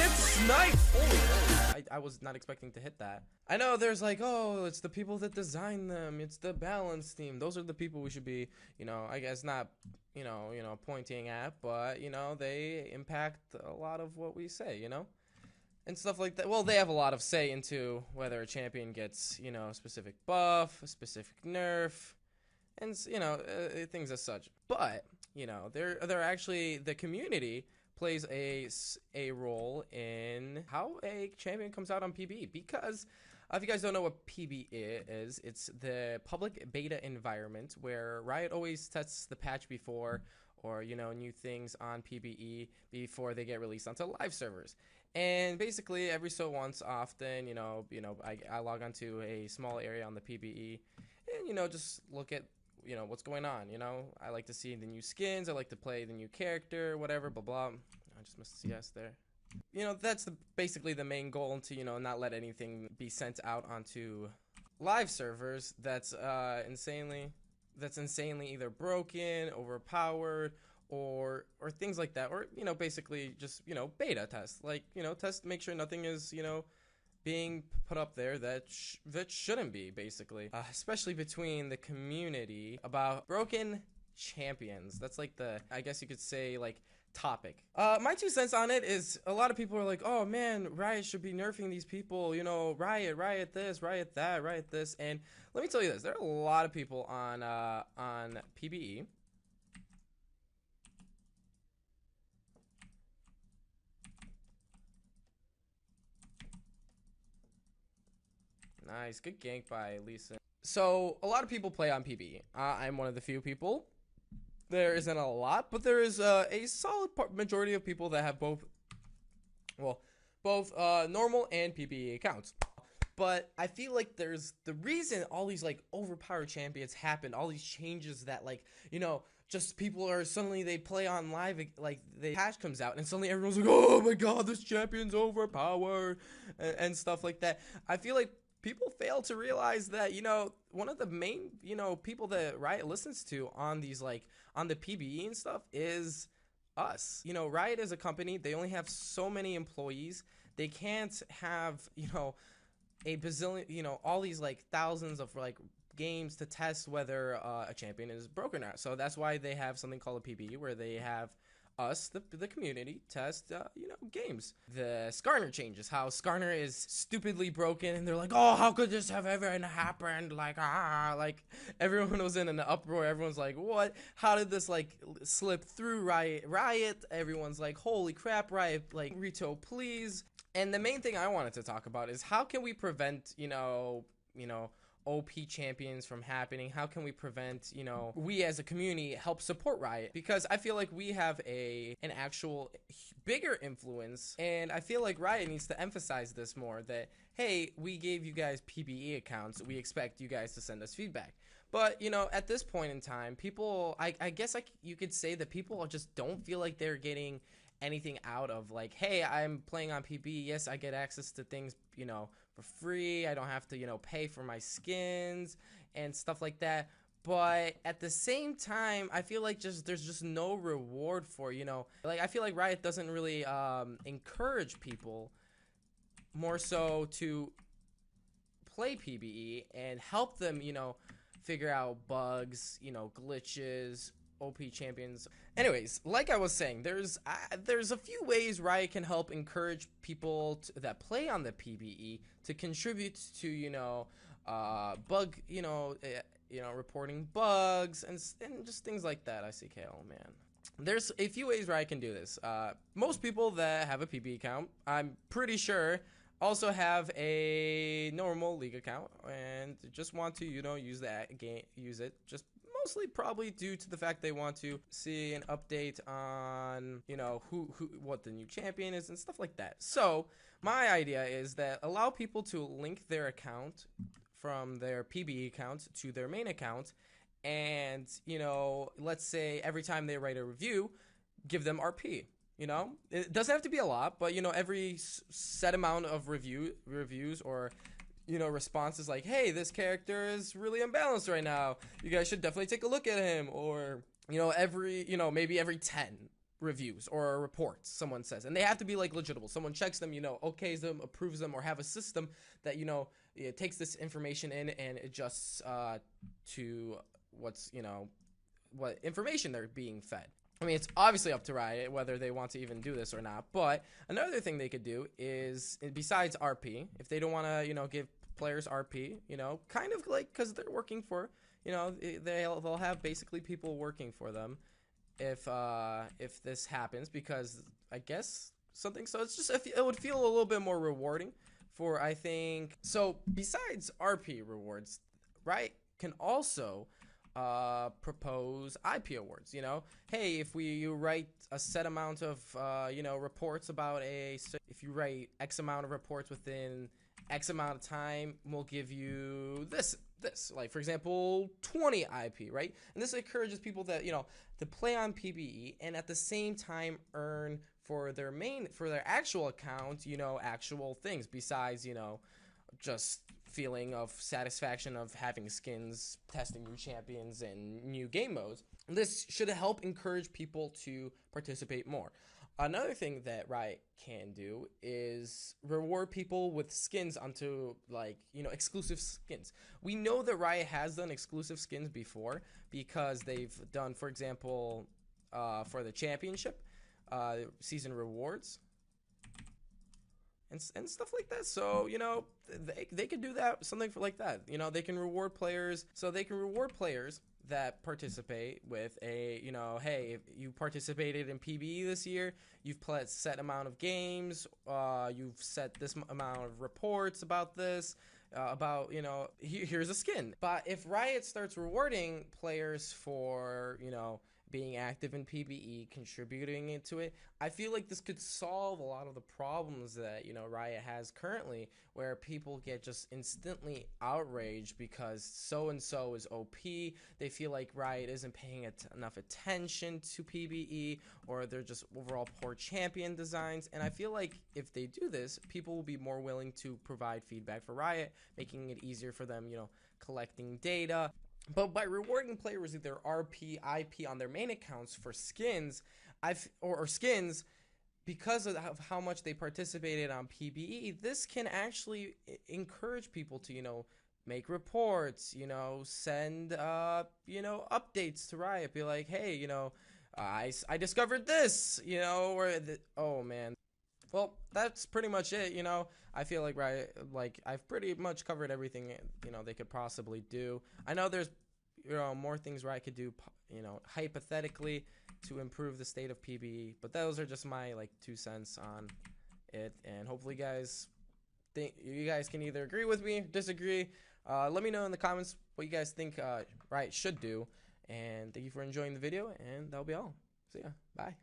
snipe! Holy, I was not expecting to hit that. I know there's like, oh, it's the people that design them. It's the balance team. Those are the people we should be, I guess not, pointing at, but, they impact a lot of what we say, and stuff like that. Well, they have a lot of say into whether a champion gets, a specific buff, a specific nerf, and, things as such. But, they're actually, the community plays a role in how a champion comes out on PBE, because if you guys don't know what PBE is, it's the public beta environment where Riot always tests the patch before, or new things on PBE before they get released onto live servers. And basically every so once often, I log onto a small area on the PBE and just look at what's going on. I like to see the new skins, I like to play the new character, whatever, blah blah. I just missed a CS there. That's basically the main goal, to not let anything be sent out onto live servers that's insanely either broken, overpowered, or things like that, or basically just beta test, like test, make sure nothing is being put up there that shouldn't be, basically, especially between the community about broken champions. That's like the, I guess you could say, like, topic. My 2 cents on it is a lot of people are like, oh man, Riot should be nerfing these people, Riot this, Riot that, Riot this. And let me tell you this, there are a lot of people on PBE nice, good gank by Lisa. So a lot of people play on PBE. I'm one of the few people. There isn't a lot, but there is a solid majority of people that have both normal and PBE accounts. But I feel like there's the reason all these like overpowered champions happen, all these changes that like, just people are suddenly, they play on live, like the patch comes out and suddenly everyone's like, oh my god, this champion's overpowered and stuff like that. I feel like people fail to realize that, one of the main, people that Riot listens to on these, like, on the PBE and stuff is us. Riot is a company, they only have so many employees. They can't have, a bazillion, all these, like, thousands of, like, games to test whether a champion is broken or not. So that's why they have something called a PBE, where they have us, the community, test, games. The Skarner changes, how Skarner is stupidly broken, and they're like, oh, how could this have ever happened? Like, like, everyone was in an uproar. Everyone's like, what? How did this, like, slip through Riot? Everyone's like, holy crap, Riot, like, Rito, please. And the main thing I wanted to talk about is how can we prevent, OP champions from happening? How can we prevent, we as a community help support Riot? Because I feel like we have an actual bigger influence, and I feel like Riot needs to emphasize this more, that, hey, we gave you guys PBE accounts, we expect you guys to send us feedback. But, at this point in time, people, I guess you could say that people just don't feel like they're getting anything out of, like, hey, I'm playing on PBE, yes, I get access to things, for free, I don't have to, pay for my skins and stuff like that. But at the same time, I feel like there's just no reward for, like, I feel like Riot doesn't really encourage people more so to play PBE and help them, figure out bugs, glitches, OP champions. Anyways, like I was saying, there's a few ways Riot can help encourage people that play on the PBE to contribute to, bug, reporting bugs and just things like that. I see KL, man. There's a few ways Riot can do this. Most people that have a PBE account, I'm pretty sure, also have a normal league account and just want to, use it just mostly probably due to the fact they want to see an update on, what the new champion is and stuff like that. So my idea is that allow people to link their account from their PBE account to their main account, and, let's say every time they write a review, give them RP. It doesn't have to be a lot, but, every set amount of reviews or, responses like, hey, this character is really unbalanced right now, you guys should definitely take a look at him, or, maybe every 10, reviews or reports, someone says, and they have to be like legitimate. Someone checks them, okays them, approves them, or have a system that it takes this information in and adjusts to what's what information they're being fed. I mean, it's obviously up to Riot whether they want to even do this or not. But another thing they could do is, besides RP, if they don't want to, give players RP, kind of like, because they're working for, they'll have basically people working for them if this happens, because I guess something. So it's just, it would feel a little bit more rewarding for, I think. So besides RP rewards, Riot can also propose IP awards. Hey, if you write a set amount of reports about if you write X amount of reports within X amount of time, we'll give you this, like, for example, 20 IP, right? And this encourages people that to play on PBE and at the same time earn for their actual account, actual things besides just feeling of satisfaction of having skins, testing new champions, and new game modes. This should help encourage people to participate more. Another thing that Riot can do is reward people with skins onto, like, exclusive skins. We know that Riot has done exclusive skins before because they've done, for example, for the championship, season rewards, and stuff like that. So they could do that, something like that. They can reward players. So they can reward players that participate with a hey, if you participated in PBE this year, you've played a set amount of games, you've set this amount of reports about this, about here's a skin. But if Riot starts rewarding players for being active in PBE, contributing into it, I feel like this could solve a lot of the problems that Riot has currently, where people get just instantly outraged because so and so is OP. They feel like Riot isn't paying enough attention to PBE, or they're just overall poor champion designs. And I feel like if they do this, people will be more willing to provide feedback for Riot, making it easier for them, collecting data. But by rewarding players with their RP, IP on their main accounts for skins, or skins, because of how much they participated on PBE, this can actually encourage people to, make reports, send, updates to Riot. Be like, hey, I discovered this, oh man. Well, that's pretty much it. I feel like Riot, I've pretty much covered everything they could possibly do. I know there's more things Riot could do, hypothetically, to improve the state of PBE, but those are just my 2 cents on it. And hopefully you guys can either agree with me, disagree. Let me know in the comments what you guys think Riot should do. And thank you for enjoying the video, and that'll be all. See ya. Bye.